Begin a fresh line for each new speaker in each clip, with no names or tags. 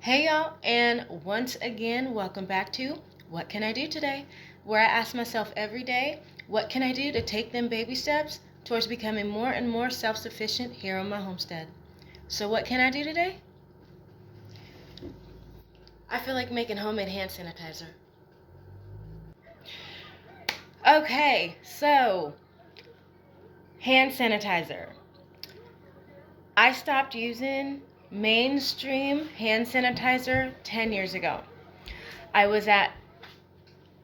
Hey y'all, and once again, welcome back to What Can I Do Today? Where I ask myself every day, what can I do to take them baby steps towards becoming more and more self-sufficient here on my homestead? So what can I do today? I feel like making homemade hand sanitizer. Okay, so hand sanitizer. I stopped using mainstream hand sanitizer 10 years ago. I was at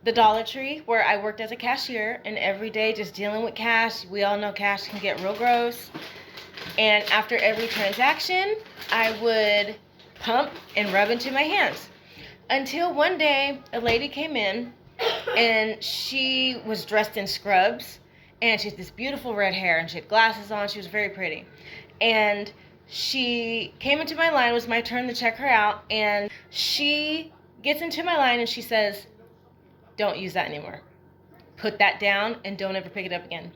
the Dollar Tree where I worked as a cashier, and every day just dealing with cash. We all know cash can get real gross. And after every transaction, I would pump and rub into my hands. Until one day, a lady came in and she was dressed in scrubs and she had this beautiful red hair and she had glasses on. She was very pretty. And she came into my line. It was my turn to check her out. And she gets into my line and she says, "Don't use that anymore. Put that down and don't ever pick it up again."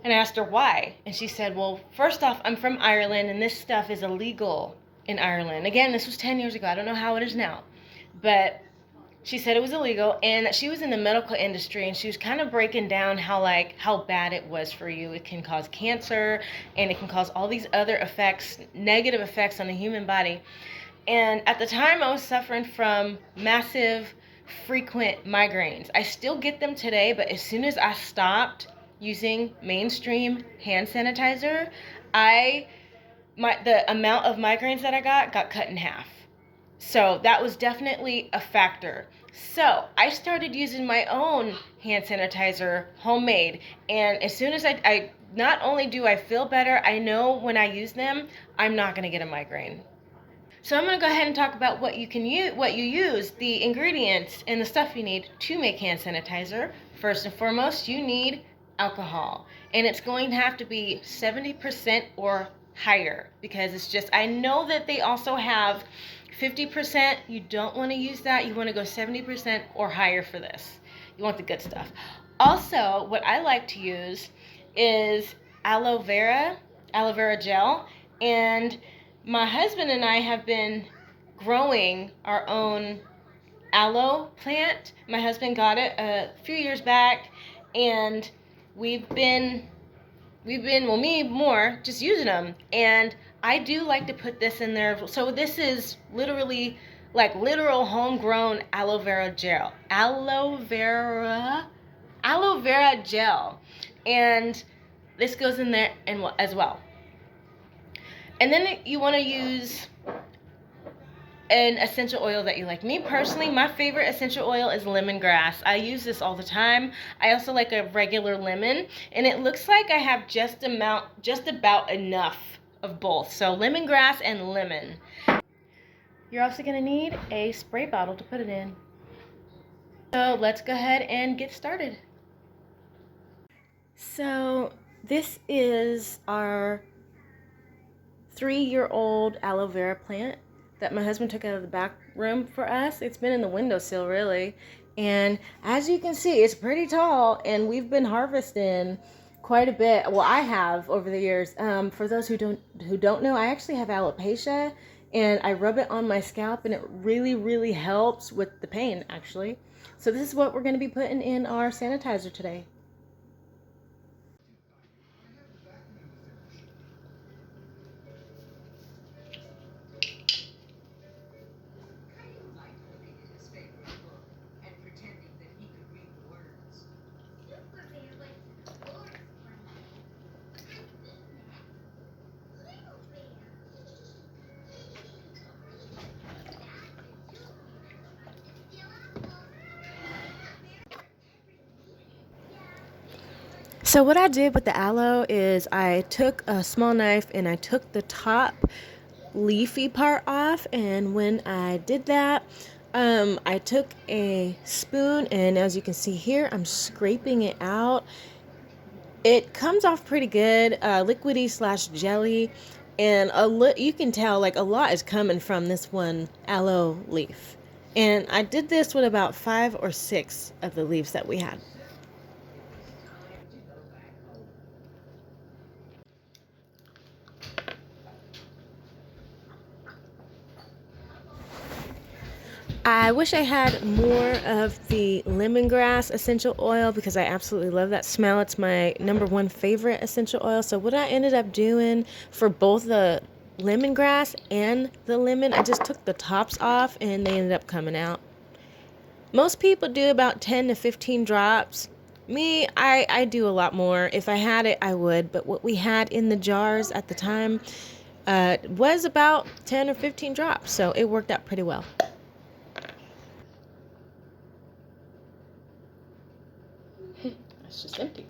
And I asked her why. And she said, "Well, first off, I'm from Ireland and this stuff is illegal in Ireland." Again, this was 10 years ago. I don't know how it is now. But she said it was illegal and that she was in the medical industry, and she was kind of breaking down how bad it was for you. It can cause cancer and it can cause all these other effects, negative effects on the human body. And at the time I was suffering from massive frequent migraines. I still get them today, but as soon as I stopped using mainstream hand sanitizer, the amount of migraines that I got cut in half. So that was definitely a factor. So I started using my own hand sanitizer, homemade. And as soon as I not only do I feel better, I know when I use them, I'm not going to get a migraine. So I'm going to go ahead and talk about what you use, the ingredients, and the stuff you need to make hand sanitizer. First and foremost, you need alcohol. And it's going to have to be 70% or higher, because I know that they also have 50%. You don't want to use that. You want to go 70% or higher for this. You want the good stuff. Also, what I like to use is aloe vera gel. And my husband and I have been growing our own aloe plant. My husband got it a few years back, and we've been, well, me more, just using them. And I do like to put this in there. So this is literally like literal homegrown aloe vera gel. Aloe vera gel. And this goes in there as well. And then you want to use an essential oil that you like. Me personally, my favorite essential oil is lemongrass. I use this all the time. I also like a regular lemon, and it looks like I have just about enough of both. So lemongrass and lemon. You're also going to need a spray bottle to put it in. So let's go ahead and get started. So this is our 3-year-old aloe vera plant that my husband took out of the back room for us. It's been in the windowsill, really. And as you can see, it's pretty tall, and we've been harvesting quite a bit. Well, I have over the years. For those who don't know, I actually have alopecia, and I rub it on my scalp, and it really, really helps with the pain, actually. So this is what we're going to be putting in our sanitizer today. So what I did with the aloe is I took a small knife and I took the top leafy part off, and when I did that, I took a spoon, and as you can see here, I'm scraping it out. It comes off pretty good, liquidy / jelly, and you can tell like a lot is coming from this one aloe leaf. And I did this with about 5 or 6 of the leaves that we had. I wish I had more of the lemongrass essential oil because I absolutely love that smell. It's my number one favorite essential oil. So what I ended up doing for both the lemongrass and the lemon, I just took the tops off and they ended up coming out. Most people do about 10 to 15 drops. Me, I do a lot more. If I had it, I would. But what we had in the jars at the time was about 10 or 15 drops. So it worked out pretty well. It's just empty.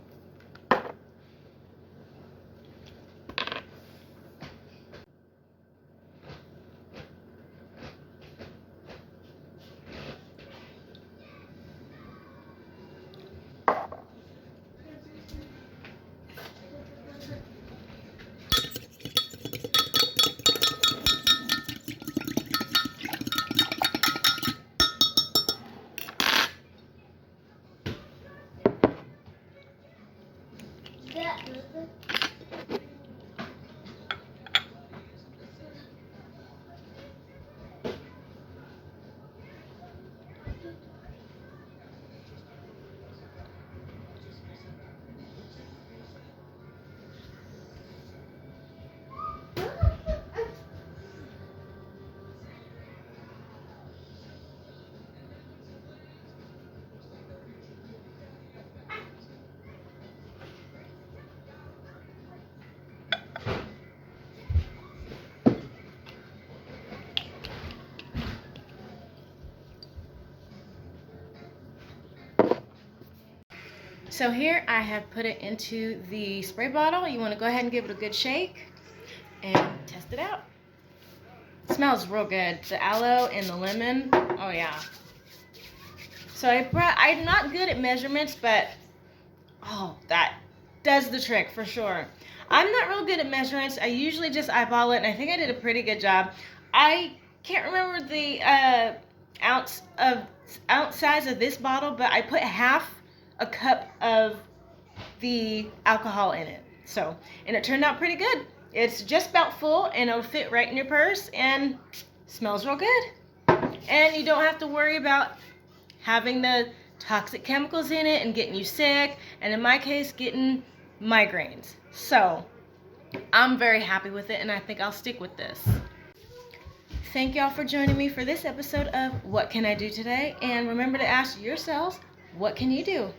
So here I have put it into the spray bottle. You want to go ahead and give it a good shake and test it out. It smells real good. The aloe and the lemon. Oh yeah. So I'm not good at measurements, but oh, that does the trick for sure. I'm not real good at measurements. I usually just eyeball it, and I think I did a pretty good job. I can't remember the ounce size of this bottle, but I put half a cup of the alcohol in it. So, and it turned out pretty good. It's just about full and it'll fit right in your purse and smells real good. And you don't have to worry about having the toxic chemicals in it and getting you sick, and in my case, getting migraines. So, I'm very happy with it and I think I'll stick with this. Thank y'all for joining me for this episode of What Can I Do Today? And remember to ask yourselves, what can you do?